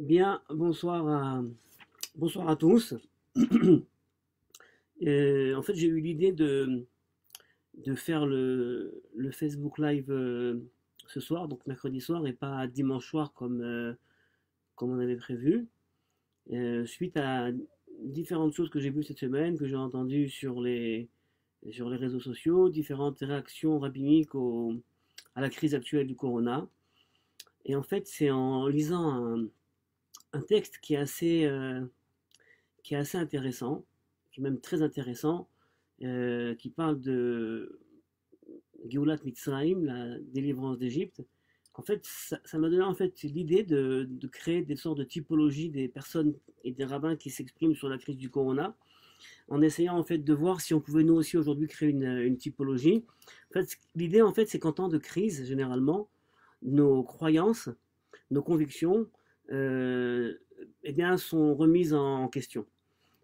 Bien, bonsoir à tous. En fait, j'ai eu l'idée de faire le Facebook Live ce soir, donc mercredi soir, et pas dimanche soir comme on avait prévu, suite à différentes choses que j'ai vues cette semaine, que j'ai entendues sur les réseaux sociaux, différentes réactions rabbiniques à la crise actuelle du corona. Et en fait, c'est en lisant un texte qui est assez intéressant, qui est même très intéressant, qui parle de Geulat Mitzrayim, la délivrance d'Égypte. En fait, ça m'a donné en fait l'idée de créer des sortes de typologies des personnes et des rabbins qui s'expriment sur la crise du corona, en essayant en fait de voir si on pouvait nous aussi aujourd'hui créer une typologie. En fait, l'idée en fait, c'est qu'en temps de crise, généralement, nos croyances, nos convictions, euh, eh bien, sont remises en question.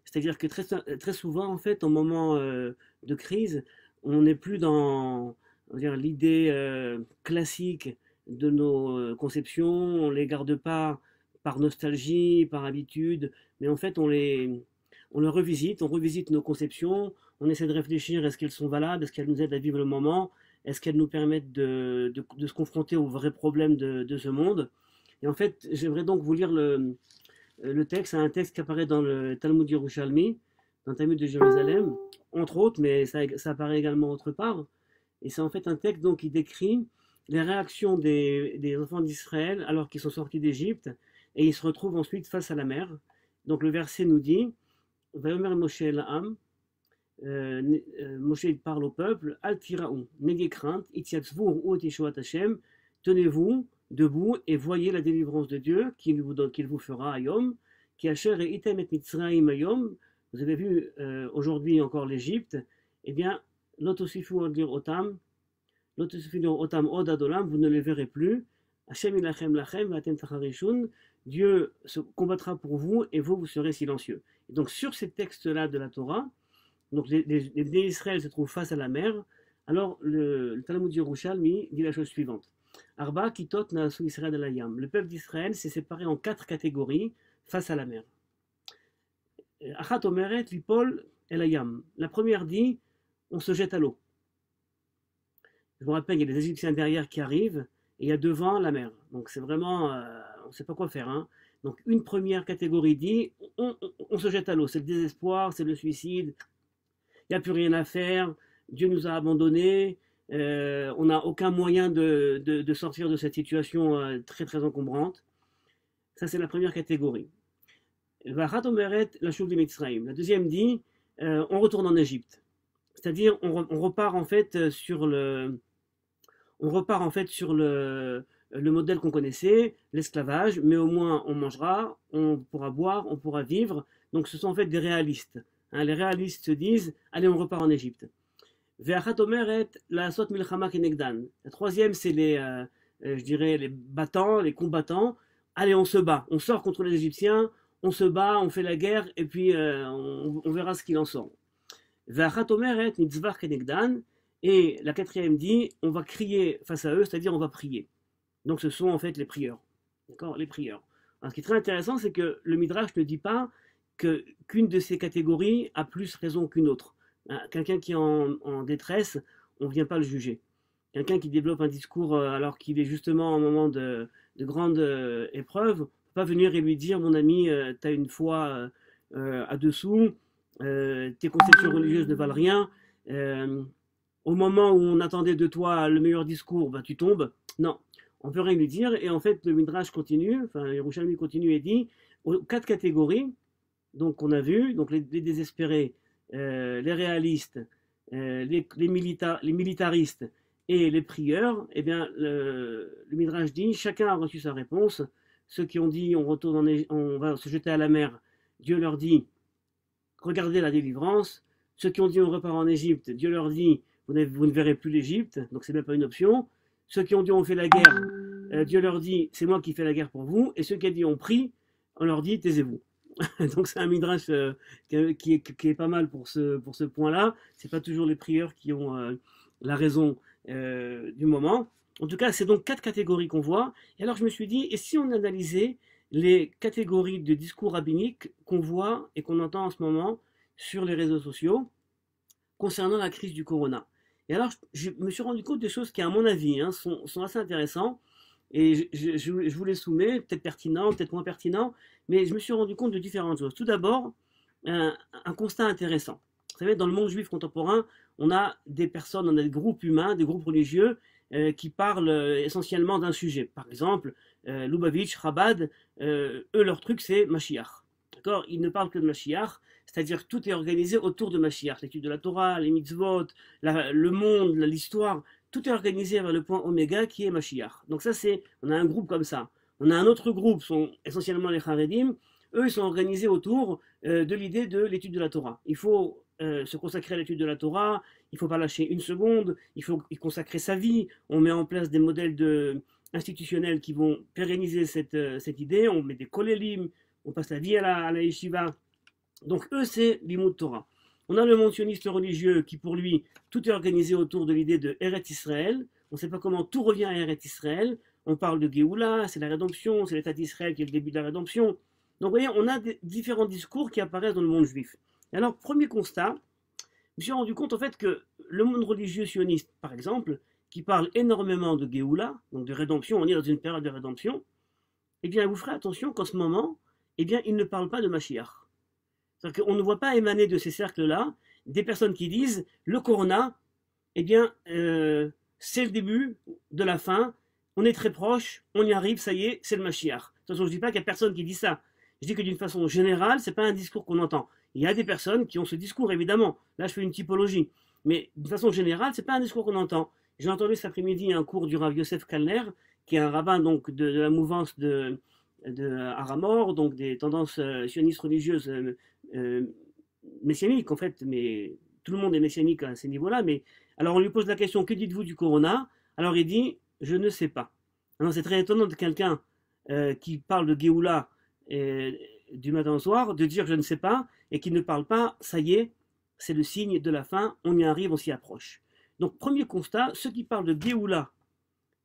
C'est-à-dire que très souvent, en fait, au moment de crise, on n'est plus dans l'idée classique de nos conceptions, on ne les garde pas par nostalgie, par habitude, mais en fait, on revisite nos conceptions, on essaie de réfléchir, est-ce qu'elles sont valables, est-ce qu'elles nous aident à vivre le moment, est-ce qu'elles nous permettent de se confronter aux vrais problèmes de ce monde. Et en fait, j'aimerais donc vous lire le texte, c'est un texte qui apparaît dans le Talmud Yerushalmi, dans le Talmud de Jérusalem, entre autres, mais ça apparaît également autre part. Et c'est en fait un texte donc, qui décrit les réactions des enfants d'Israël alors qu'ils sont sortis d'Égypte et ils se retrouvent ensuite face à la mer. Donc le verset nous dit Vayomer Moshe La'am, Moshe parle au peuple, Al tiraou, n'ayez crainte, ityatzvu ou tishuat Hashem, tenez-vous debout et voyez la délivrance de Dieu qu'il vous fera ayom, qui asher et item et mitzraim ayom. Vous avez vu aujourd'hui encore l'Égypte, eh bien, l'otosifu odir otam, l'otosifu otam od adolam, vous ne les verrez plus. Hashem ilachem lachem, vatem tacharishun, Dieu se combattra pour vous et vous, vous serez silencieux. Et donc sur ces textes-là de la Torah, donc les Israël se trouvent face à la mer, alors le Talmud Yerushalmi dit la chose suivante. Arba kitot naasu Israël de la yam. Le peuple d'Israël s'est séparé en 4 catégories face à la mer. Achat omeret lipol el hayam. La première dit, on se jette à l'eau. Je me rappelle, il y a des Égyptiens derrière qui arrivent, et il y a devant la mer. Donc c'est vraiment, on ne sait pas quoi faire. Hein. Donc une première catégorie dit, on se jette à l'eau. C'est le désespoir, c'est le suicide, il n'y a plus rien à faire, Dieu nous a abandonnés, on n'a aucun moyen de sortir de cette situation très très encombrante. Ça c'est la première catégorie. La deuxième dit, on retourne en Égypte. C'est-à-dire on repart en fait sur le modèle qu'on connaissait, l'esclavage, mais au moins on mangera, on pourra boire, on pourra vivre. Donc ce sont en fait des réalistes. Hein, les réalistes se disent, allez, on repart en Égypte. La troisième, c'est je dirais, les battants, les combattants. Allez, on se bat, on sort contre les Égyptiens, on se bat, on fait la guerre, et puis on verra ce qu'il en sort. Et la quatrième dit, on va crier face à eux, c'est-à-dire on va prier. Donc ce sont en fait les prieurs. D'accord, les prieurs. Alors, ce qui est très intéressant, c'est que le Midrash ne dit pas qu'une de ces catégories a plus raison qu'une autre. Quelqu'un qui est en détresse, on ne vient pas le juger. Quelqu'un qui développe un discours alors qu'il est justement en moment de grande épreuve, on ne peut pas venir et lui dire, mon ami, tu as une foi à dessous, tes conceptions religieuses ne valent rien, au moment où on attendait de toi le meilleur discours, bah, tu tombes. Non, on peut rien lui dire. Et en fait, le Midrash continue, enfin, Yerushalmi continue et dit, aux 4 catégories, donc on a vu, donc les désespérés, les réalistes, les militaristes et les prieurs, eh bien, le Midrash dit, chacun a reçu sa réponse. Ceux qui ont dit, on va se jeter à la mer, Dieu leur dit, regardez la délivrance. Ceux qui ont dit, on repart en Égypte, Dieu leur dit, vous ne verrez plus l'Égypte, donc c'est même pas une option. Ceux qui ont dit, on fait la guerre, Dieu leur dit, c'est moi qui fais la guerre pour vous. Et ceux qui ont dit, on prie, on leur dit, taisez-vous. Donc c'est un midrash qui est pas mal pour ce point-là. C'est pas toujours les prieurs qui ont la raison du moment. En tout cas, c'est donc 4 catégories qu'on voit. Et alors je me suis dit, et si on analysait les catégories de discours rabbiniques qu'on voit et qu'on entend en ce moment sur les réseaux sociaux concernant la crise du corona. Et alors, je me suis rendu compte des choses qui, à mon avis, sont assez intéressantes. Et je vous les soumets, peut-être pertinents, peut-être moins pertinents, mais je me suis rendu compte de différentes choses. Tout d'abord, un constat intéressant. Vous savez, dans le monde juif contemporain, on a des personnes, on a des groupes humains, des groupes religieux qui parlent essentiellement d'un sujet. Par exemple, Lubavitch, Chabad, eux, leur truc, c'est Mashiach. D'accord? Ils ne parlent que de Mashiach, c'est-à-dire tout est organisé autour de Mashiach. L'étude de la Torah, les mitzvot, le monde, l'histoire, tout est organisé vers le point oméga qui est Mashiach. Donc ça, on a un groupe comme ça. On a un autre groupe, sont essentiellement les Haredim. Eux, ils sont organisés autour de l'idée de l'étude de la Torah. Il faut se consacrer à l'étude de la Torah, il ne faut pas lâcher une seconde, il faut y consacrer sa vie. On met en place des modèles institutionnels qui vont pérenniser cette idée. On met des kolélim, on passe la vie à la yeshiva. Donc eux, c'est l'imout Torah. On a le monde sioniste religieux qui, pour lui, tout est organisé autour de l'idée de Eretz Israël. On ne sait pas comment tout revient à Eretz Israël. On parle de Géoula, c'est la rédemption, c'est l'État d'Israël qui est le début de la rédemption. Donc vous voyez, on a différents discours qui apparaissent dans le monde juif. Et alors, premier constat, je me suis rendu compte en fait que le monde religieux sioniste, par exemple, qui parle énormément de Géoula, donc de rédemption, on est dans une période de rédemption, eh bien, vous ferez attention qu'en ce moment, eh bien, il ne parle pas de Mashiach. C'est-à-dire qu'on ne voit pas émaner de ces cercles-là des personnes qui disent le corona, eh bien, c'est le début de la fin, on est très proche, on y arrive, ça y est, c'est le Mashiach. De toute façon, je ne dis pas qu'il n'y a personne qui dit ça. Je dis que d'une façon générale, ce n'est pas un discours qu'on entend. Il y a des personnes qui ont ce discours, évidemment. Là, je fais une typologie. Mais d'une façon générale, ce n'est pas un discours qu'on entend. J'ai entendu cet après-midi un cours du Rav Yosef Kalner, qui est un rabbin donc, de la mouvance de Aramor, donc des tendances sionistes religieuses messianiques, en fait. Mais tout le monde est messianique à ces niveaux-là. Mais alors, on lui pose la question, que dites-vous du corona? Alors, il dit, je ne sais pas. Alors, c'est très étonnant de quelqu'un qui parle de Géoula du matin au soir, de dire je ne sais pas, et qui ne parle pas, ça y est, c'est le signe de la fin, on y arrive, on s'y approche. Donc premier constat, ceux qui parlent de Géoula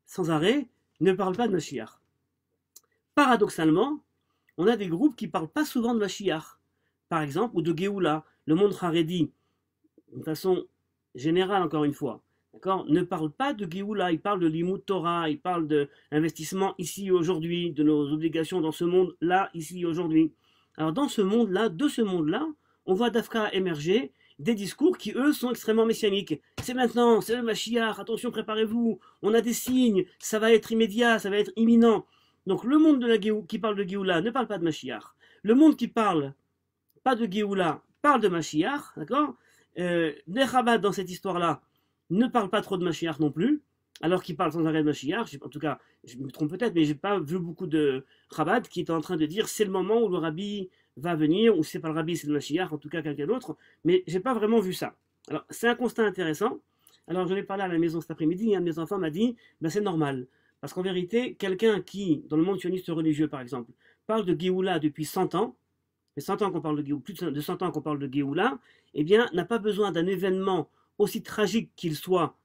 sans arrêt ne parlent pas de Mashiach. Paradoxalement, on a des groupes qui ne parlent pas souvent de Mashiach, par exemple, ou de Géoula, le monde Haredi, de façon générale encore une fois. D'accord, ne parle pas de Géoula, il parle de l'Imout Torah, il parle de l'investissement ici aujourd'hui, de nos obligations dans ce monde-là, ici aujourd'hui. Alors dans ce monde-là, de ce monde-là, on voit Dafka émerger des discours qui, eux, sont extrêmement messianiques. C'est maintenant, c'est le Mashiach, attention, préparez-vous, on a des signes, ça va être immédiat, ça va être imminent. Donc le monde qui parle de Géoula ne parle pas de Mashiach. Le monde qui parle pas de Géoula parle de Mashiach, d'accord Nechabad, dans cette histoire-là, ne parle pas trop de Mashiach non plus, alors qu'il parle sans arrêt de Mashiach. En tout cas, je me trompe peut-être, mais j'ai pas vu beaucoup de Chabad qui est en train de dire c'est le moment où le Rabbi va venir, ou c'est pas le Rabbi, c'est le Mashiach, en tout cas quelqu'un d'autre, mais j'ai pas vraiment vu ça. Alors, c'est un constat intéressant. Alors, j'en ai parlé à la maison cet après-midi, un de mes enfants m'a dit, ben, c'est normal. Parce qu'en vérité, quelqu'un qui, dans le monde sioniste religieux par exemple, parle de Géoula depuis 100 ans, et 100 ans qu'on parle de Géoula, plus de 100 ans qu'on parle de Géoula, eh bien, n'a pas besoin d'un événement aussi tragique qu'il soit,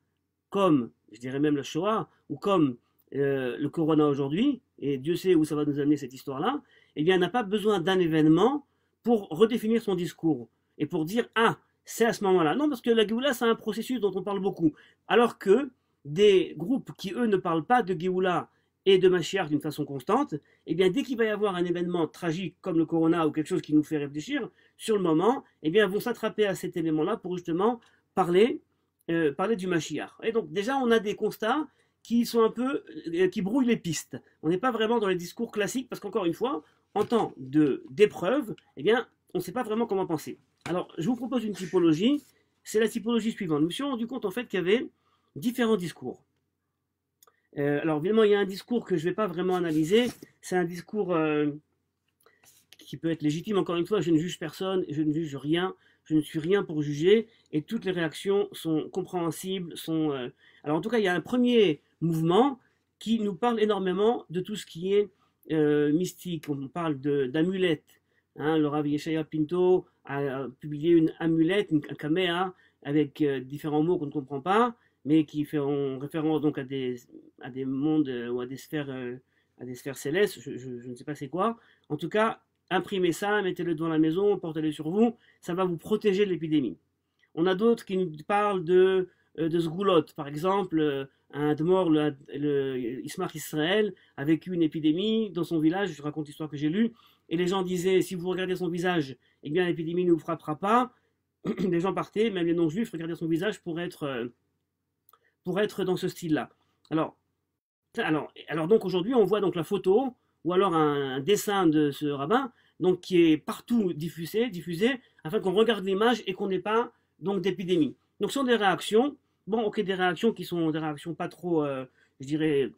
comme, je dirais même la Shoah, ou comme le Corona aujourd'hui, et Dieu sait où ça va nous amener cette histoire-là, eh bien, n'a pas besoin d'un événement pour redéfinir son discours, et pour dire, ah, c'est à ce moment-là. Non, parce que la Géoula, c'est un processus dont on parle beaucoup. Alors que des groupes qui, eux, ne parlent pas de Géoula et de Mashiach d'une façon constante, eh bien, dès qu'il va y avoir un événement tragique comme le Corona ou quelque chose qui nous fait réfléchir, sur le moment, eh bien, vont s'attraper à cet élément-là pour justement parler du Mashiach. Et donc déjà on a des constats qui sont un peu, qui brouillent les pistes. On n'est pas vraiment dans les discours classiques parce qu'encore une fois, en temps d'épreuve, eh bien, on ne sait pas vraiment comment penser. Alors je vous propose une typologie, c'est la typologie suivante. Je me suis rendu compte en fait qu'il y avait différents discours. Alors évidemment il y a un discours que je ne vais pas vraiment analyser, c'est un discours qui peut être légitime, encore une fois, je ne juge personne, je ne juge rien, je ne suis rien pour juger, et toutes les réactions sont compréhensibles, Alors en tout cas, il y a un premier mouvement qui nous parle énormément de tout ce qui est mystique, on parle d'amulettes. Hein, le Rav Yeshaya Pinto a publié une amulette, un kaméa, avec différents mots qu'on ne comprend pas, mais qui font référence donc à des mondes ou à des sphères à des sphères célestes, je ne sais pas c'est quoi. En tout cas, imprimez ça, mettez-le devant la maison, portez-le sur vous, ça va vous protéger de l'épidémie. On a d'autres qui nous parlent de sgoulottes. Par exemple, un Admor, Ismar Israël, a vécu une épidémie dans son village, je raconte l'histoire que j'ai lue, et les gens disaient, si vous regardez son visage, eh bien l'épidémie ne vous frappera pas. Les gens partaient, même les non-juifs, regardaient son visage pour être dans ce style-là. Alors, donc aujourd'hui, on voit donc la photo, ou alors un dessin de ce rabbin, donc qui est partout diffusé afin qu'on regarde l'image et qu'on n'ait pas donc d'épidémie. Donc ce sont des réactions, bon ok des réactions qui sont des réactions pas trop, je dirais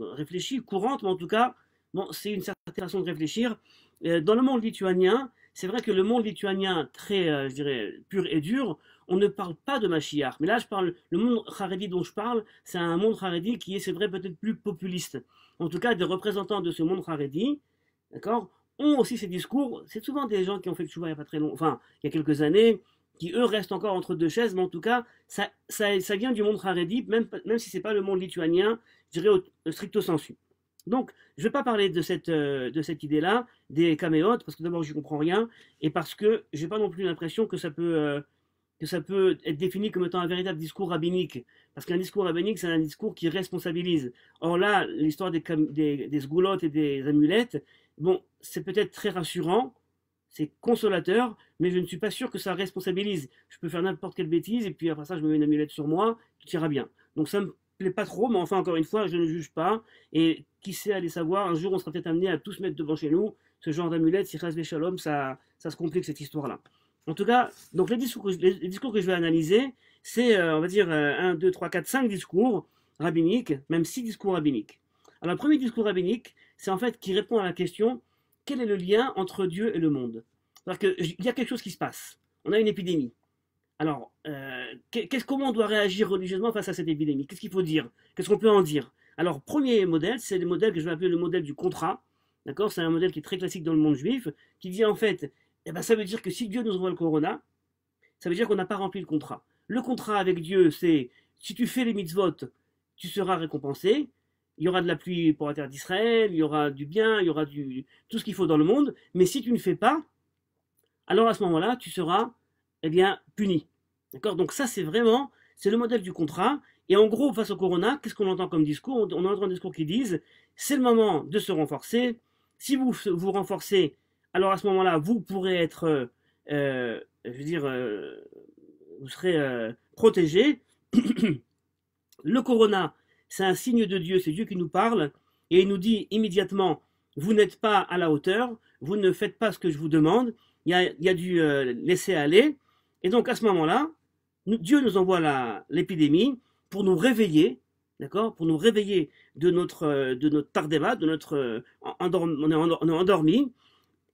réfléchies, courantes, mais en tout cas, bon c'est une certaine façon de réfléchir. Dans le monde lituanien, c'est vrai que le monde lituanien très, je dirais, pur et dur, on ne parle pas de Mashiach. Mais là, je parle, le monde Haredi dont je parle, c'est un monde Haredi qui est, c'est vrai, peut-être plus populiste. En tout cas, des représentants de ce monde Haredi, d'accord, ont aussi ces discours. C'est souvent des gens qui ont fait le chouva il n'y a pas très longtemps, enfin, il y a quelques années, qui eux restent encore entre deux chaises, mais en tout cas, ça vient du monde Haredi, même si c'est pas le monde lituanien, je dirais au stricto sensu. Donc, je ne vais pas parler de cette idée-là, des caméotes, parce que d'abord, je n'y comprends rien, et parce que je n'ai pas non plus l'impression que ça peut être défini comme étant un véritable discours rabbinique. Parce qu'un discours rabbinique, c'est un discours qui responsabilise. Or là, l'histoire des sgoulottes et des amulettes, bon, c'est peut-être très rassurant, c'est consolateur, mais je ne suis pas sûr que ça responsabilise. Je peux faire n'importe quelle bêtise, et puis après ça, je me mets une amulette sur moi, tout ira bien. Donc ça me plaît pas trop, mais enfin, encore une fois, je ne juge pas, et qui sait aller savoir, un jour, on sera peut-être amené à tous mettre devant chez nous ce genre d'amulette, si Chas Shalom, ça se complique cette histoire-là. En tout cas, donc les discours que je vais analyser, c'est, on va dire, 1, 2, 3, 4, 5 discours rabbiniques, même 6 discours rabbiniques. Alors, le premier discours rabbinique, c'est en fait qui répond à la question, quel est le lien entre Dieu et le monde? C'est-à-dire qu'il y a quelque chose qui se passe. On a une épidémie. Alors, comment on doit réagir religieusement face à cette épidémie? Qu'est-ce qu'il faut dire? Qu'est-ce qu'on peut en dire? Alors, premier modèle, c'est le modèle que je vais appeler le modèle du contrat. D'accord? C'est un modèle qui est très classique dans le monde juif, qui dit en fait, eh ben, ça veut dire que si Dieu nous envoie le corona, ça veut dire qu'on n'a pas rempli le contrat. Le contrat avec Dieu, c'est si tu fais les mitzvot, tu seras récompensé. Il y aura de la pluie pour la terre d'Israël, il y aura du bien, il y aura tout ce qu'il faut dans le monde. Mais si tu ne fais pas, alors à ce moment-là, tu seras eh bien, puni. D'accord? Donc ça, c'est le modèle du contrat. Et en gros, face au corona, qu'est-ce qu'on entend comme discours? On entend un discours qui dit, c'est le moment de se renforcer. Si vous vous renforcez, alors à ce moment-là, vous pourrez être, je veux dire, vous serez protégé. Le corona, c'est un signe de Dieu, c'est Dieu qui nous parle, et il nous dit immédiatement, vous n'êtes pas à la hauteur, vous ne faites pas ce que je vous demande, il y a du laisser aller, et donc à ce moment-là, Dieu nous envoie l'épidémie pour nous réveiller, d'accord, pour nous réveiller de notre tardéma, de notre on est endormi,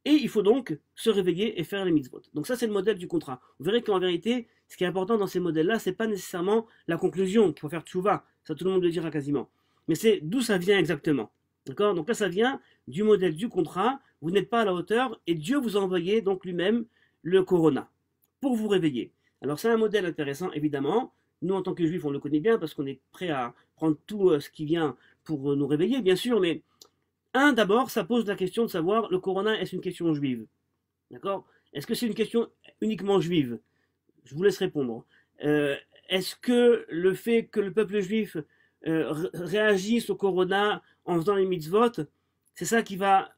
et il faut donc se réveiller et faire les mitzvot. Donc ça, c'est le modèle du contrat. Vous verrez qu'en vérité, ce qui est important dans ces modèles-là, c'est pas nécessairement la conclusion qu'il faut faire tchouva. Ça, tout le monde le dira quasiment. Mais c'est d'où ça vient exactement. D'accord? Donc là, ça vient du modèle du contrat. Vous n'êtes pas à la hauteur et Dieu vous a envoyé donc lui-même le corona pour vous réveiller. Alors c'est un modèle intéressant, évidemment. Nous, en tant que juifs, on le connaît bien parce qu'on est prêt à prendre tout ce qui vient pour nous réveiller, bien sûr, mais d'abord, ça pose la question de savoir, le corona, est-ce une question juive? D'accord? Est-ce que c'est une question uniquement juive? Je vous laisse répondre. Est-ce que le fait que le peuple juif réagisse au corona en faisant les mitzvot, c'est ça qui va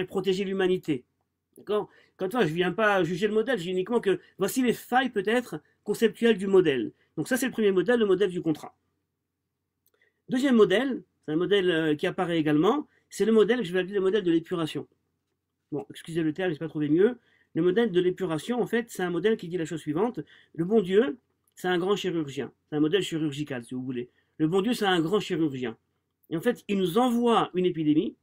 protéger l'humanité? D'accord? Quand je ne viens pas juger le modèle, je dis uniquement que voici les failles peut-être conceptuelles du modèle. Donc ça, c'est le premier modèle, le modèle du contrat. Deuxième modèle, c'est un modèle qui apparaît également, c'est le modèle que je vais appeler le modèle de l'épuration. Bon, excusez le terme, je n'ai pas trouvé mieux. Le modèle de l'épuration, en fait, c'est un modèle qui dit la chose suivante. Le bon Dieu, c'est un grand chirurgien. C'est un modèle chirurgical, si vous voulez. Le bon Dieu, c'est un grand chirurgien. Et en fait, il nous envoie une épidémie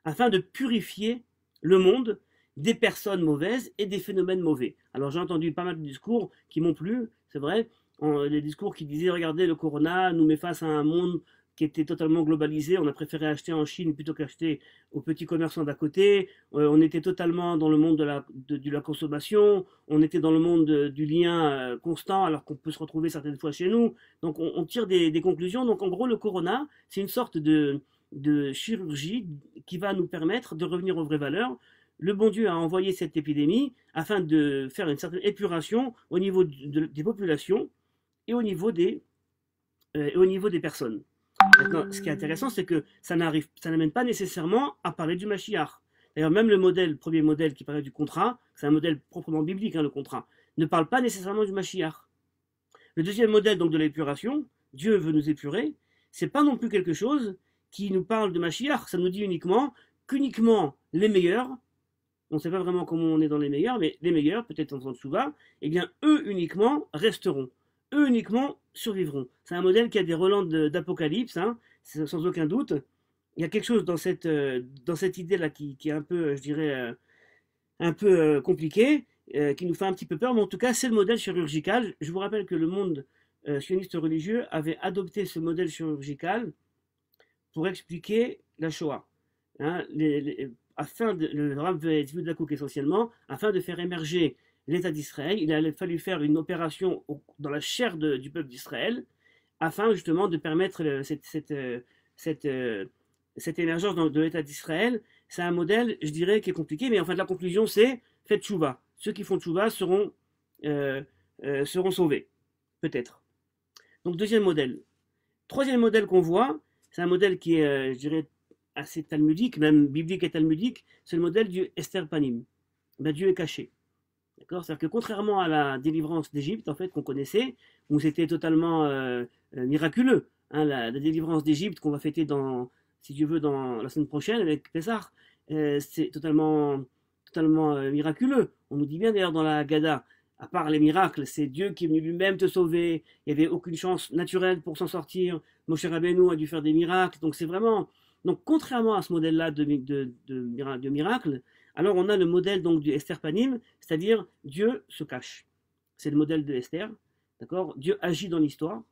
afin de purifier le monde des personnes mauvaises et des phénomènes mauvais. Alors, j'ai entendu pas mal de discours qui m'ont plu, c'est vrai. Des discours qui disaient, regardez, le corona nous met face à un monde qui était totalement globalisé, on a préféré acheter en Chine plutôt qu'acheter aux petits commerçants d'à côté, on était totalement dans le monde de la consommation, on était dans le monde du lien constant alors qu'on peut se retrouver certaines fois chez nous, donc on tire des conclusions, donc en gros le corona c'est une sorte de chirurgie qui va nous permettre de revenir aux vraies valeurs. Le bon Dieu a envoyé cette épidémie afin de faire une certaine épuration au niveau des populations et au niveau des personnes. Maintenant, ce qui est intéressant, c'est que ça n'amène pas nécessairement à parler du Mashiach. D'ailleurs, même le premier modèle qui parlait du contrat, c'est un modèle proprement biblique, hein, le contrat, ne parle pas nécessairement du Mashiach. Le deuxième modèle donc de l'épuration, Dieu veut nous épurer, c'est pas non plus quelque chose qui nous parle de Mashiach, ça nous dit qu'uniquement les meilleurs, on ne sait pas vraiment comment on est dans les meilleurs, mais les meilleurs, peut-être en faisant Tchouva, eh bien eux uniquement resteront, eux uniquement survivront. C'est un modèle qui a des relents d'apocalypse, hein, sans aucun doute. Il y a quelque chose dans cette idée-là qui est un peu, je dirais, un peu compliqué, qui nous fait un petit peu peur, mais en tout cas, c'est le modèle chirurgical. Je vous rappelle que le monde sioniste religieux avait adopté ce modèle chirurgical pour expliquer la Shoah. Hein, le Rav Tzvi Dakouk essentiellement, afin de faire émerger l'État d'Israël, il a fallu faire une opération dans la chair du peuple d'Israël, afin justement de permettre cette émergence de l'État d'Israël. C'est un modèle, je dirais, qui est compliqué, mais en fait la conclusion c'est faites tchouva. Ceux qui font tchouva seront sauvés, peut-être. Donc deuxième modèle. Troisième modèle qu'on voit, c'est un modèle qui est, je dirais, assez talmudique, même biblique et talmudique, c'est le modèle du Esther Panim. Ben, Dieu est caché. D'accord? C'est-à-dire que contrairement à la délivrance d'Égypte, en fait, qu'on connaissait, où c'était totalement miraculeux, hein, la délivrance d'Égypte qu'on va fêter si Dieu veut, dans la semaine prochaine avec Pessah, c'est totalement miraculeux. On nous dit bien d'ailleurs dans la Haggadah, à part les miracles, c'est Dieu qui est venu lui-même te sauver. Il n'y avait aucune chance naturelle pour s'en sortir. Moshe Rabbeinu a dû faire des miracles. Donc c'est vraiment... Donc contrairement à ce modèle-là de miracle, alors on a le modèle donc du Esther Panim, c'est-à-dire Dieu se cache. C'est le modèle de Esther. D'accord? Dieu agit dans l'histoire,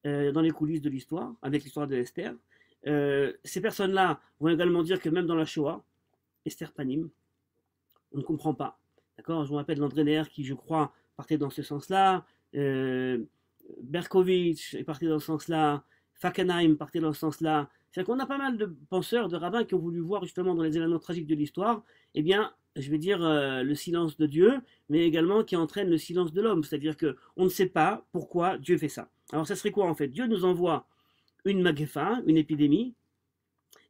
dans les coulisses de l'histoire, avec l'histoire de Esther. Ces personnes-là vont également dire que même dans la Shoah, Esther Panim, on ne comprend pas. D'accord? Je vous rappelle André Neher qui, je crois, partait dans ce sens-là. Berkovitch est parti dans ce sens-là. Fackenheim partait dans ce sens-là. C'est-à-dire qu'on a pas mal de penseurs, de rabbins qui ont voulu voir justement dans les événements tragiques de l'histoire, eh bien, je vais dire le silence de Dieu, mais également qui entraîne le silence de l'homme. C'est-à-dire qu'on ne sait pas pourquoi Dieu fait ça. Alors ça serait quoi en fait? Dieu nous envoie une magefa, une épidémie,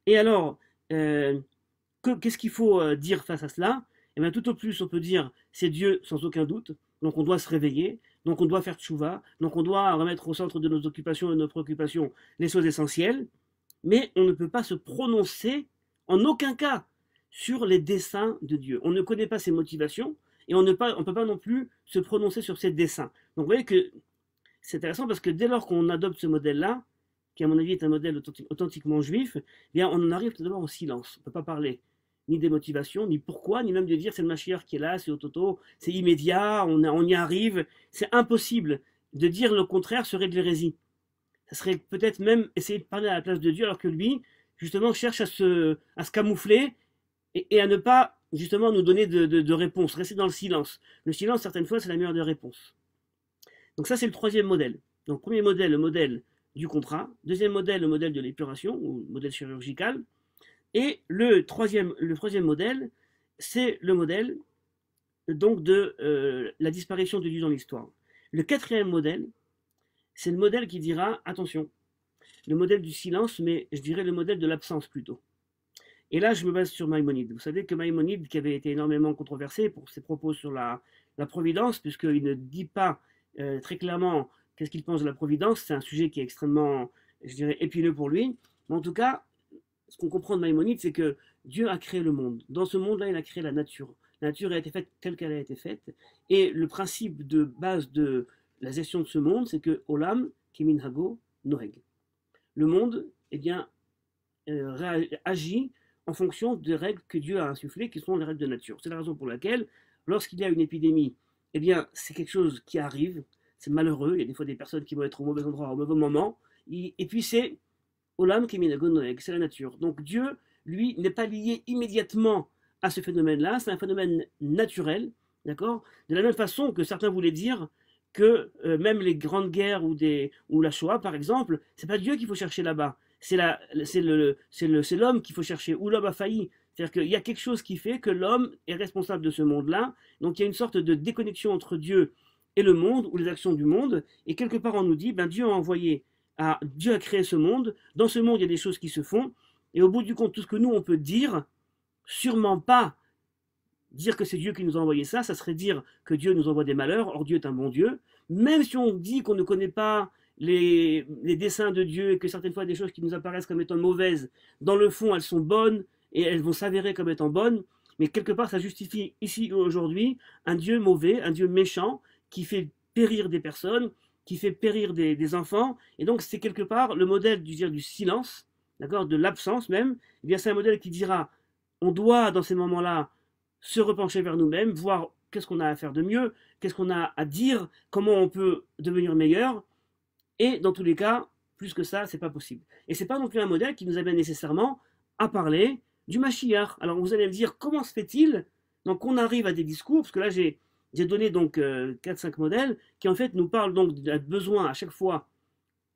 et alors, qu'est-ce qu'il faut dire face à cela? Eh bien, tout au plus, on peut dire c'est Dieu sans aucun doute, donc on doit se réveiller, donc on doit faire tchouva, donc on doit remettre au centre de nos occupations et de nos préoccupations les choses essentielles, mais on ne peut pas se prononcer en aucun cas sur les desseins de Dieu. On ne connaît pas ses motivations et on ne peut pas non plus se prononcer sur ses desseins. Donc vous voyez que c'est intéressant parce que dès lors qu'on adopte ce modèle-là, qui à mon avis est un modèle authentiquement juif, eh bien on en arrive tout d'abord au silence. On ne peut pas parler ni des motivations, ni pourquoi, ni même de dire c'est le Mashiach qui est là, c'est au toto, c'est immédiat, on y arrive. C'est impossible. De dire le contraire serait de l'hérésie. Ça serait peut-être même essayer de parler à la place de Dieu alors que lui, justement, cherche à se camoufler et à ne pas, justement, nous donner de réponse, rester dans le silence. Le silence, certaines fois, c'est la meilleure des réponses. Donc ça, c'est le troisième modèle. Donc premier modèle, le modèle du contrat. Deuxième modèle, le modèle de l'épuration, ou le modèle chirurgical. Et le troisième modèle, c'est le modèle donc de la disparition de Dieu dans l'histoire. Le quatrième modèle, c'est le modèle qui dira, attention, le modèle du silence, mais je dirais le modèle de l'absence plutôt. Et là, je me base sur Maïmonide. Vous savez que Maïmonide, qui avait été énormément controversé pour ses propos sur la providence, puisqu'il ne dit pas très clairement qu'est-ce qu'il pense de la providence, c'est un sujet qui est extrêmement, je dirais, épineux pour lui. Mais en tout cas, ce qu'on comprend de Maïmonide, c'est que Dieu a créé le monde. Dans ce monde-là, il a créé la nature. La nature a été faite telle qu'elle a été faite. Et le principe de base de la gestion de ce monde, c'est que Olam, Kimin Hago, Noeg. Le monde, eh bien, agit en fonction des règles que Dieu a insufflées, qui sont les règles de nature. C'est la raison pour laquelle, lorsqu'il y a une épidémie, eh bien, c'est quelque chose qui arrive, c'est malheureux, il y a des fois des personnes qui vont être au mauvais endroit, au mauvais moment, et puis c'est Olam Kimin Hago, Noeg, c'est la nature. Donc Dieu, lui, n'est pas lié immédiatement à ce phénomène-là, c'est un phénomène naturel, d'accord? De la même façon que certains voulaient dire que même les grandes guerres ou la Shoah, par exemple, c'est pas Dieu qu'il faut chercher là-bas. c'est l'homme qu'il faut chercher, ou l'homme a failli. C'est-à-dire qu'il y a quelque chose qui fait que l'homme est responsable de ce monde-là. Donc il y a une sorte de déconnexion entre Dieu et le monde, ou les actions du monde. Et quelque part on nous dit, ben Dieu a créé ce monde. Dans ce monde il y a des choses qui se font. Et au bout du compte, tout ce que nous on peut dire, sûrement pas dire que c'est Dieu qui nous a envoyé ça serait dire que Dieu nous envoie des malheurs. Or Dieu est un bon Dieu. Même si on dit qu'on ne connaît pas les desseins de Dieu et que certaines fois des choses qui nous apparaissent comme étant mauvaises, dans le fond elles sont bonnes et elles vont s'avérer comme étant bonnes, mais quelque part ça justifie ici aujourd'hui un Dieu mauvais, un Dieu méchant qui fait périr des personnes, qui fait périr des enfants, et donc c'est quelque part le modèle du silence, d'accord, de l'absence même. Eh bien c'est un modèle qui dira on doit dans ces moments-là se repencher vers nous-mêmes, voir qu'est-ce qu'on a à faire de mieux, qu'est-ce qu'on a à dire, comment on peut devenir meilleur. Et dans tous les cas, plus que ça, c'est pas possible. Et c'est pas non plus un modèle qui nous amène nécessairement à parler du Mashiach. Alors vous allez me dire, comment se fait-il donc qu'on arrive à des discours, parce que là j'ai donné donc 4-5 modèles qui en fait nous parlent donc d'un besoin à chaque fois,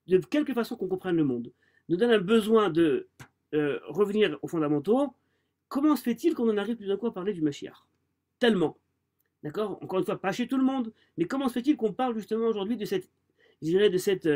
de quelque façon qu'on comprenne le monde, nous donne un besoin de revenir aux fondamentaux. Comment se fait-il qu'on en arrive tout d'un coup à parler du Mashiach? Tellement. D'accord? Encore une fois, pas chez tout le monde, mais comment se fait-il qu'on parle justement aujourd'hui de cette, je dirais, de cette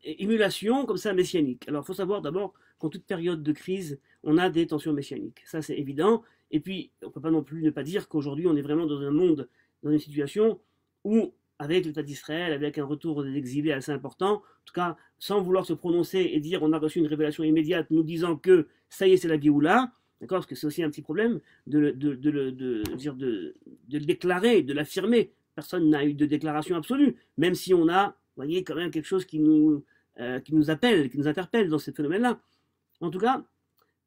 émulation comme ça messianique? Alors, il faut savoir d'abord qu'en toute période de crise, on a des tensions messianiques. Ça, c'est évident. Et puis, on ne peut pas non plus ne pas dire qu'aujourd'hui, on est vraiment dans un monde, dans une situation où, avec l'État d'Israël, avec un retour des exilés assez important, en tout cas, sans vouloir se prononcer et dire on a reçu une révélation immédiate nous disant que ça y est, c'est la Géoula, d'accord, parce que c'est aussi un petit problème de le déclarer, de l'affirmer. Personne n'a eu de déclaration absolue, même si on a, vous voyez, quand même quelque chose qui nous appelle, qui nous interpelle dans ce phénomène-là. En tout cas,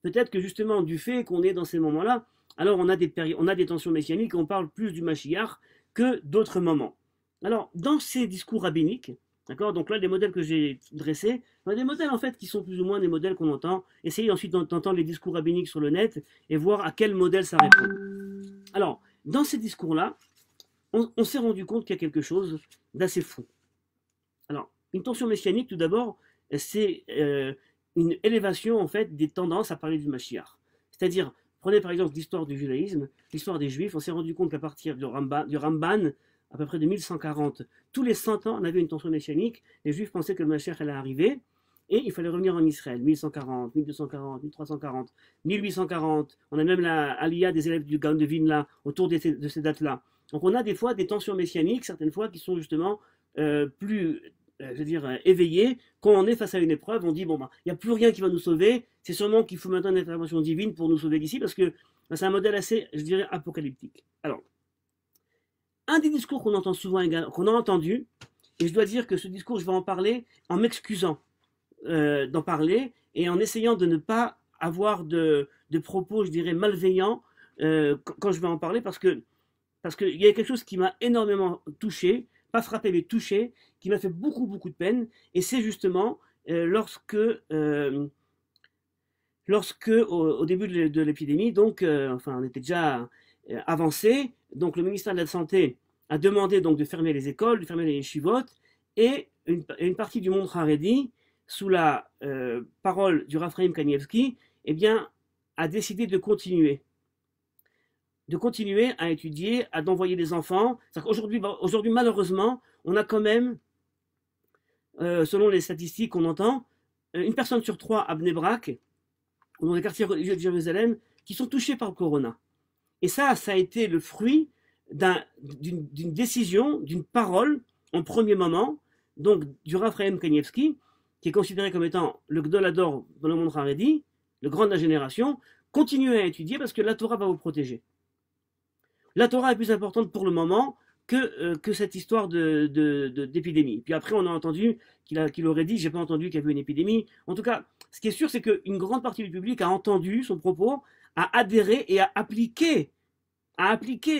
peut-être que justement, du fait qu'on est dans ces moments-là, alors on a des tensions messianiques, on parle plus du Mashiach que d'autres moments. Alors, dans ces discours rabbiniques, d'accord, donc là, les modèles que j'ai dressés, on a des modèles en fait qui sont plus ou moins des modèles qu'on entend. Essayez ensuite d'entendre les discours rabbiniques sur le net et voir à quel modèle ça répond. Alors, dans ces discours-là, on s'est rendu compte qu'il y a quelque chose d'assez fou. Alors, une tension messianique, tout d'abord, c'est une élévation en fait des tendances à parler du Mashiach. C'est-à-dire, prenez par exemple l'histoire du judaïsme, l'histoire des juifs, on s'est rendu compte qu'à partir du Ramban, à peu près de 1140, tous les 100 ans, on avait une tension messianique. Les juifs pensaient que le Mashiach allait arriver et il fallait revenir en Israël. 1140, 1240, 1340, 1840. On a même la Aliyah des élèves du Gaon de Vilna autour de ces dates-là. Donc on a des fois des tensions messianiques, certaines fois qui sont justement plus, je veux dire, éveillées. Quand on est face à une épreuve, on dit bon ben, il n'y a plus rien qui va nous sauver. C'est sûrement qu'il faut maintenant une intervention divine pour nous sauver d'ici, parce que ben, c'est un modèle assez, je dirais, apocalyptique. Alors, un des discours qu'on entend souvent, qu'on a entendu, et je dois dire que ce discours, je vais en parler en m'excusant d'en parler et en essayant de ne pas avoir de propos, je dirais, malveillants quand je vais en parler, parce qu'il y a quelque chose qui m'a énormément touché, pas frappé, mais touché, qui m'a fait beaucoup, beaucoup de peine, et c'est justement lorsque au début de l'épidémie, donc, enfin, on était déjà avancé, donc le ministère de la Santé a demandé donc de fermer les écoles, de fermer les yeshivot, et une partie du monde haredi, sous la parole du Raphaïm Kanievski, eh bien, a décidé de continuer à étudier, à d'envoyer des enfants. Aujourd'hui, malheureusement, on a quand même, selon les statistiques qu'on entend, une personne sur 3 à Bnei Brak, dans les quartiers religieux de Jérusalem, qui sont touchés par le corona. Et ça a été le fruit d'une décision, d'une parole, en premier moment, donc du Raphaël Kanievski, qui est considéré comme étant le Gdolador dans le monde Haredi, le grand de la génération. Continuez à étudier parce que la Torah va vous protéger. La Torah est plus importante pour le moment que cette histoire d'épidémie. Puis après, on a entendu qu'il aurait dit, j'ai pas entendu qu'il y avait une épidémie. En tout cas, ce qui est sûr, c'est qu'une grande partie du public a entendu son propos, a adhéré et a appliqué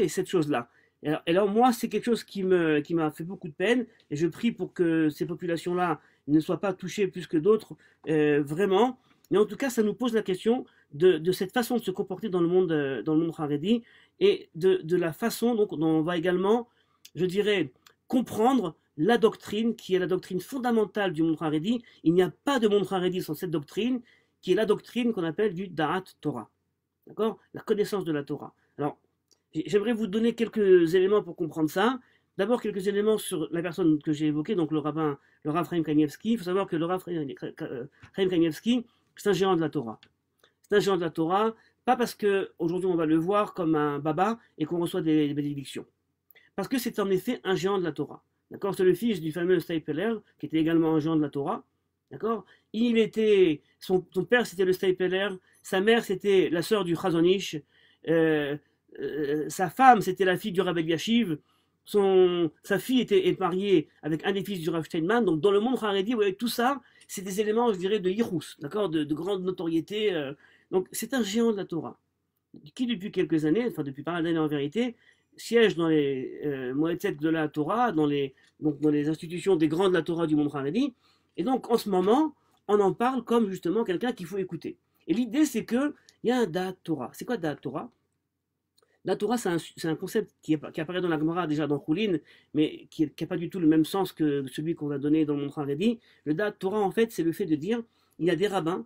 cette chose-là. Et alors moi, c'est quelque chose qui m'a fait beaucoup de peine, et je prie pour que ces populations-là ne soient pas touchées plus que d'autres, vraiment. Mais en tout cas, ça nous pose la question de cette façon de se comporter dans le monde Haredi, et de la façon donc, dont on va également, je dirais, comprendre la doctrine qui est la doctrine fondamentale du monde Haredi. Il n'y a pas de monde Haredi sans cette doctrine, qui est la doctrine qu'on appelle du Da'at Torah. D'accord? La connaissance de la Torah. Alors, j'aimerais vous donner quelques éléments pour comprendre ça. D'abord, quelques éléments sur la personne que j'ai évoquée, donc le Rav Chaim Kanievski. Il faut savoir que le Rav Chaim Kanievski, c'est un géant de la Torah. C'est un géant de la Torah, pas parce qu'aujourd'hui on va le voir comme un baba et qu'on reçoit des bénédictions. Parce que c'est en effet un géant de la Torah. D'accord? C'est le fils du fameux Steipeler, qui était également un géant de la Torah. D'accord? Son père c'était le Steipeler, sa mère c'était la sœur du Chazon Ish, sa femme c'était la fille du Rav Eliashiv, sa fille était mariée avec un des fils du Rav Steinman. Donc dans le monde Haredi, vous voyez, tout ça, c'est des éléments, je dirais, de Yirous, d'accord, de grande notoriété. Donc c'est un géant de la Torah, qui depuis quelques années, enfin depuis pas mal d'années en vérité, siège dans les Moetzet de la Torah, dans les institutions des grands de la Torah du monde Haredi. Et donc en ce moment, on en parle comme justement quelqu'un qu'il faut écouter. Et l'idée c'est qu'il y a un Da'at Torah. C'est quoi Da'at Torah? La Torah, c'est un concept qui apparaît dans la Gemara déjà dans Choulin, mais qui n'a pas du tout le même sens que celui qu'on a donné dans le Montre Haredi. Le Da'at Torah, en fait, c'est le fait de dire il y a des rabbins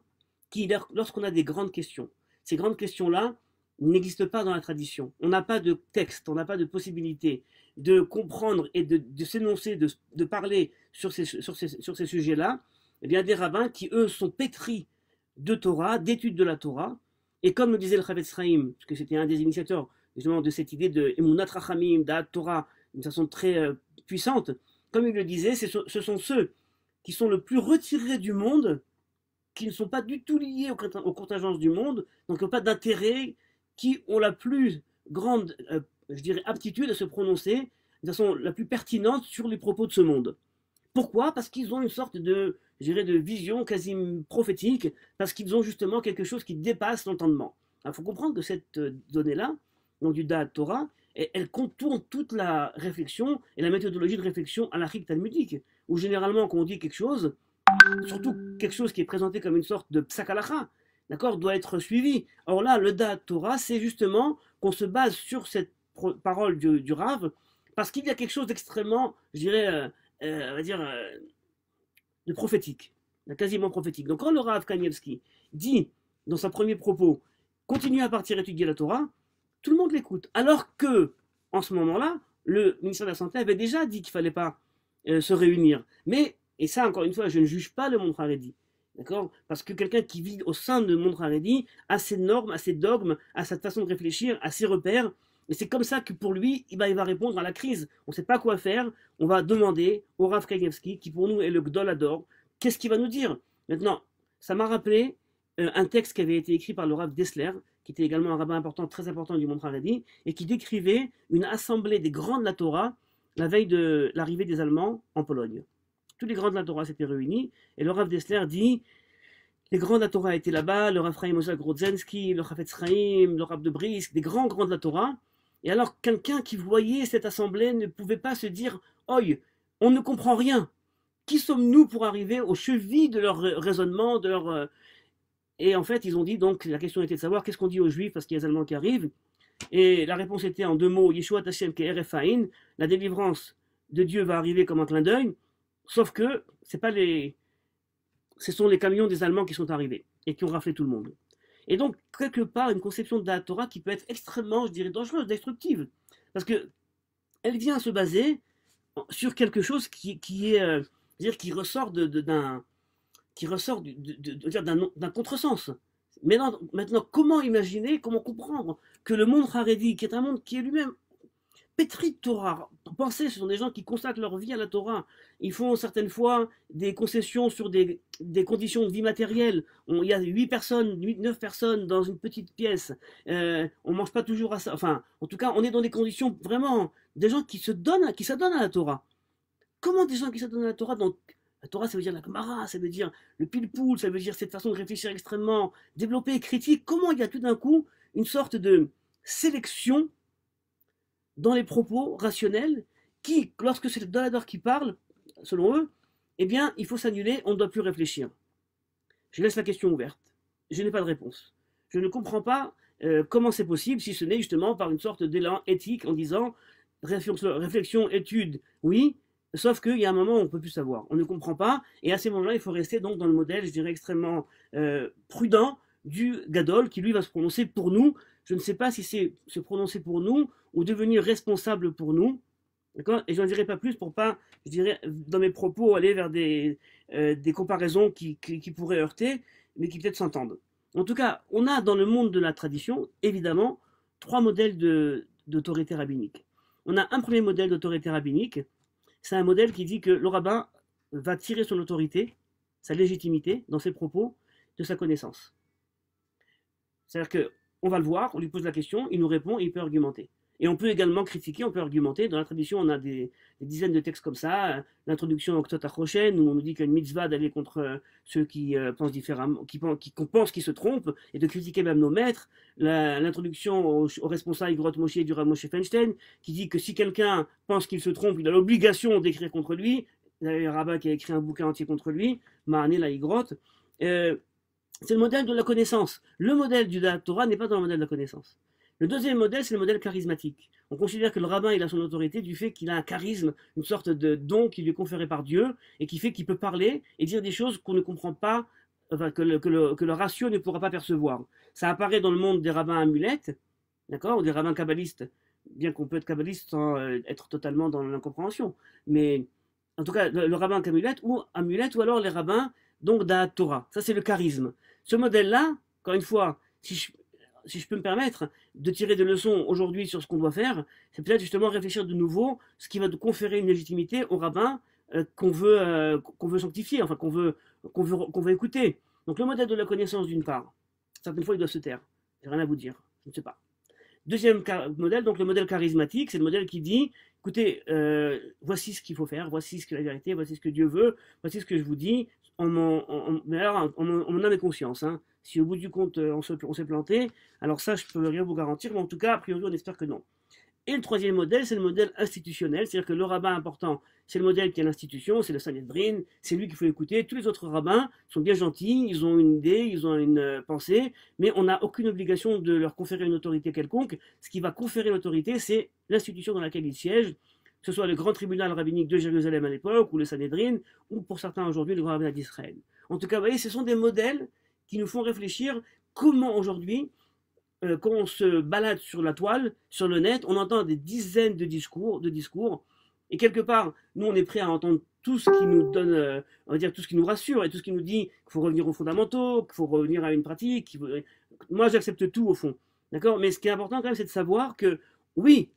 qui, lorsqu'on a des grandes questions, ces grandes questions-là n'existent pas dans la tradition. On n'a pas de texte, on n'a pas de possibilité de comprendre et de s'énoncer, de parler sur ces sujets-là. Eh bien, des rabbins qui, eux, sont pétris de Torah, d'études de la Torah. Et comme le disait le Chavetz Chaim, parce que c'était un des initiateurs justement de cette idée de Emunat Rachamim, Da'at Torah, d'une façon très puissante, comme il le disait, ce sont ceux qui sont le plus retirés du monde, qui ne sont pas du tout liés aux contingences du monde, donc qui n'ont pas d'intérêt, qui ont la plus grande, je dirais, aptitude à se prononcer de façon la plus pertinente sur les propos de ce monde. Pourquoi? Parce qu'ils ont une sorte de, je dirais, de vision quasi prophétique, parce qu'ils ont justement quelque chose qui dépasse l'entendement. Il faut comprendre que cette donnée-là, donc du Da'at Torah, elle contourne toute la réflexion et la méthodologie de réflexion halachique talmudique, où généralement quand on dit quelque chose, surtout quelque chose qui est présenté comme une sorte de psak halacha, d'accord, doit être suivi. Or là, le Da'at Torah, c'est justement qu'on se base sur cette parole du Rav, parce qu'il y a quelque chose d'extrêmement, je dirais, on va dire, de prophétique, quasiment prophétique. Donc quand le Rav Kanievski dit dans son premier propos, continue à partir étudier la Torah, tout le monde l'écoute. Alors que, en ce moment-là, le ministère de la Santé avait déjà dit qu'il ne fallait pas se réunir. Mais, et ça encore une fois, je ne juge pas le monde Haredi, d'accord? Parce que quelqu'un qui vit au sein de monde Haredi a ses normes, a ses dogmes, a sa façon de réfléchir, a ses repères. Et c'est comme ça que pour lui, il va répondre à la crise. On ne sait pas quoi faire. On va demander au Rav Kanievski, qui pour nous est le Gdol Ador, qu'est-ce qu'il va nous dire? Maintenant, ça m'a rappelé un texte qui avait été écrit par le Rav Dessler, qui était également un rabbin important, très important du monde Haredi, et qui décrivait une assemblée des grands de la Torah la veille de l'arrivée des Allemands en Pologne. Tous les grands de la Torah s'étaient réunis, et le Rav Dessler dit les grands de la Torah étaient là-bas, le Rav Chaim Oza Grodzenski, le Chavetz Chaim, le Rav de Brisk, des grands de la Torah. Et alors, quelqu'un qui voyait cette assemblée ne pouvait pas se dire « Oi, on ne comprend rien. Qui sommes-nous pour arriver aux chevilles de leur raisonnement, de leur... » Et en fait, ils ont dit, donc, la question était de savoir qu'est-ce qu'on dit aux Juifs parce qu'il y a les Allemands qui arrivent. Et la réponse était en deux mots, Yeshua Hashem Ke'erefain, la délivrance de Dieu va arriver comme un clin d'œil, sauf que ce sont les camions des Allemands qui sont arrivés et qui ont raflé tout le monde. Et donc, quelque part, une conception de la Torah qui peut être extrêmement, je dirais, dangereuse, destructive. Parce que elle vient se baser sur quelque chose qui ressort d'un contresens. Maintenant, comment imaginer, comment comprendre que le monde Haredi, qui est un monde qui est lui-même pétri de Torah, pensez, ce sont des gens qui consacrent leur vie à la Torah, ils font certaines fois des concessions sur des conditions de vie matérielle, il y a 8 personnes, 9 personnes dans une petite pièce, on mange pas toujours à ça, enfin, en tout cas, on est dans des conditions vraiment, des gens qui s'adonnent à la Torah. Comment des gens qui s'adonnent à la Torah, donc la Torah, ça veut dire la Gemara, ça veut dire le pile-poule, ça veut dire cette façon de réfléchir extrêmement développée et critique. Comment il y a tout d'un coup une sorte de sélection dans les propos rationnels qui, lorsque c'est le Dolador qui parle, selon eux, eh bien, il faut s'annuler, on ne doit plus réfléchir. Je laisse la question ouverte. Je n'ai pas de réponse. Je ne comprends pas comment c'est possible, si ce n'est justement par une sorte d'élan éthique en disant réflexion, étude, oui, Sauf qu'il y a un moment où on ne peut plus savoir, on ne comprend pas, et à ces moments-là, il faut rester donc dans le modèle, je dirais, extrêmement prudent du Gadol, qui lui va se prononcer pour nous. Je ne sais pas si c'est se prononcer pour nous ou devenir responsable pour nous, d'accord. Et je n'en dirai pas plus pour pas, je dirais, dans mes propos, aller vers des comparaisons qui pourraient heurter, mais qui peut-être s'entendent. En tout cas, on a dans le monde de la tradition, évidemment, trois modèles d'autorité rabbinique. On a un premier modèle d'autorité rabbinique, c'est un modèle qui dit que le rabbin va tirer son autorité, sa légitimité, dans ses propos, de sa connaissance. C'est-à-dire qu'on va le voir, on lui pose la question, il nous répond et il peut argumenter. Et on peut également critiquer, on peut argumenter. Dans la tradition, on a des dizaines de textes comme ça. L'introduction au Ktot HaChoshen, où on nous dit qu'il y a une mitzvah d'aller contre ceux qui pensent différemment, qu'on pense qu'ils se trompent, et de critiquer même nos maîtres. L'introduction au responsable Grot Moshe du Rav Moshe Feinstein, qui dit que si quelqu'un pense qu'il se trompe, il a l'obligation d'écrire contre lui. Il y a un rabbin qui a écrit un bouquin entier contre lui, Mahané la Igrot. C'est le modèle de la connaissance. Le modèle du Da'at Torah n'est pas dans le modèle de la connaissance. Le deuxième modèle, c'est le modèle charismatique. On considère que le rabbin, il a son autorité du fait qu'il a un charisme, une sorte de don qui lui est conféré par Dieu, et qui fait qu'il peut parler et dire des choses qu'on ne comprend pas, enfin, que le ratio ne pourra pas percevoir. Ça apparaît dans le monde des rabbins amulettes, d'accord, ou des rabbins kabbalistes, bien qu'on peut être kabbaliste sans être totalement dans l'incompréhension. Mais en tout cas, le rabbin amulette, ou alors les rabbins donc d'Ahat Torah. Ça, c'est le charisme. Ce modèle-là, encore une fois, si je peux me permettre de tirer des leçons aujourd'hui sur ce qu'on doit faire, c'est peut-être justement réfléchir de nouveau ce qui va conférer une légitimité au rabbin qu'on veut sanctifier, enfin qu'on veut écouter. Donc le modèle de la connaissance d'une part, certaines fois il doit se taire. J'ai rien à vous dire, je ne sais pas. Deuxième modèle, donc le modèle charismatique, c'est le modèle qui dit, écoutez, voici ce qu'il faut faire, voici ce que la vérité, voici ce que Dieu veut, voici ce que je vous dis, en mon âme et conscience. Hein. Si au bout du compte on s'est planté, alors ça je peux rien vous garantir, mais en tout cas, a priori on espère que non. Et le troisième modèle, c'est le modèle institutionnel, c'est-à-dire que le rabbin important, c'est le modèle qui est l'institution, c'est le Sanhedrin, c'est lui qu'il faut écouter. Tous les autres rabbins sont bien gentils, ils ont une idée, ils ont une pensée, mais on n'a aucune obligation de leur conférer une autorité quelconque. Ce qui va conférer l'autorité, c'est l'institution dans laquelle ils siègent, que ce soit le grand tribunal rabbinique de Jérusalem à l'époque, ou le Sanhedrin, ou pour certains aujourd'hui le grand rabbinat d'Israël. En tout cas, vous voyez, ce sont des modèles qui nous font réfléchir comment aujourd'hui quand on se balade sur la toile, sur le net, on entend des dizaines de discours, et quelque part, nous, on est prêt à entendre tout ce qui nous donne, on va dire, tout ce qui nous rassure, et tout ce qui nous dit qu'il faut revenir aux fondamentaux, qu'il faut revenir à une pratique. Moi, j'accepte tout, au fond. D'accord. Mais ce qui est important, quand même, c'est de savoir que, oui,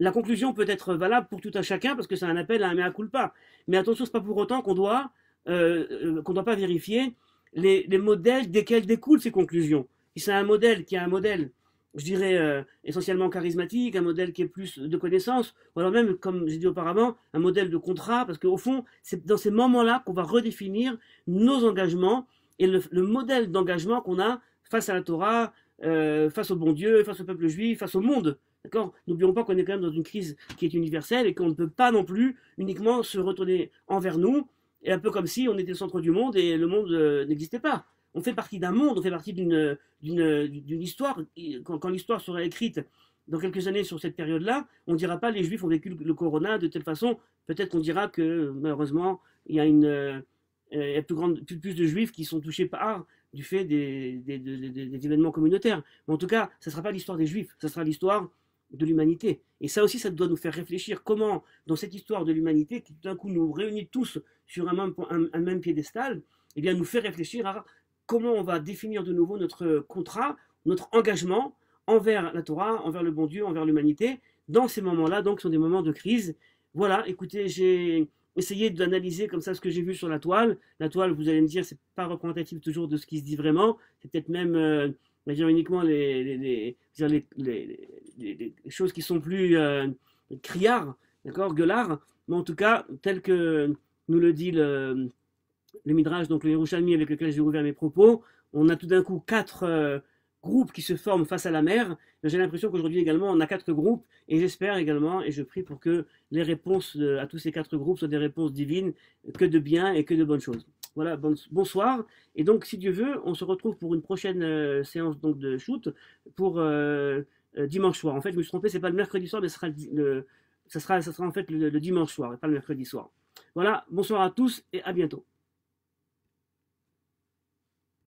la conclusion peut être valable pour tout un chacun, parce que c'est un appel à un mea culpa. Mais attention, c'est pas pour autant qu'on doit pas vérifier les modèles desquels découlent ces conclusions. Si c'est un modèle qui est un modèle, je dirais, essentiellement charismatique, un modèle qui est plus de connaissance, ou alors même, comme j'ai dit auparavant, un modèle de contrat, parce qu'au fond, c'est dans ces moments-là qu'on va redéfinir nos engagements et le modèle d'engagement qu'on a face à la Torah, face au bon Dieu, face au peuple juif, face au monde. D'accord. N'oublions pas qu'on est quand même dans une crise qui est universelle et qu'on ne peut pas non plus uniquement se retourner envers nous, et un peu comme si on était le centre du monde et le monde n'existait pas. On fait partie d'un monde, on fait partie d'une histoire. Quand l'histoire sera écrite dans quelques années sur cette période-là, on ne dira pas les Juifs ont vécu le corona de telle façon. Peut-être qu'on dira que malheureusement il y a plus de Juifs qui sont touchés par du fait des événements communautaires. Mais en tout cas, ça ne sera pas l'histoire des Juifs, ça sera l'histoire de l'humanité. Et ça aussi, ça doit nous faire réfléchir comment, dans cette histoire de l'humanité, qui tout d'un coup nous réunit tous sur un même piédestal, eh bien, nous fait réfléchir à comment on va définir de nouveau notre contrat, notre engagement envers la Torah, envers le bon Dieu, envers l'humanité, dans ces moments-là, donc, qui sont des moments de crise. Voilà, écoutez, j'ai essayé d'analyser comme ça ce que j'ai vu sur la toile. La toile, vous allez me dire, c'est pas représentatif toujours de ce qui se dit vraiment. C'est peut-être même, on va dire uniquement les choses qui sont plus criards, d'accord, gueulards. Mais en tout cas, tel que nous le dit le Midrash, donc le Yerushalmi avec lequel j'ai ouvert mes propos, on a tout d'un coup quatre groupes qui se forment face à la mer. J'ai l'impression qu'aujourd'hui également on a quatre groupes, et j'espère également, et je prie pour que les réponses à tous ces quatre groupes soient des réponses divines, que de bien et que de bonnes choses. Voilà, bonsoir. Et donc, si Dieu veut, on se retrouve pour une prochaine séance donc, de shoot pour dimanche soir. En fait, je me suis trompé, c'est pas le mercredi soir, mais ça sera en fait le dimanche soir, et pas le mercredi soir. Voilà, bonsoir à tous et à bientôt.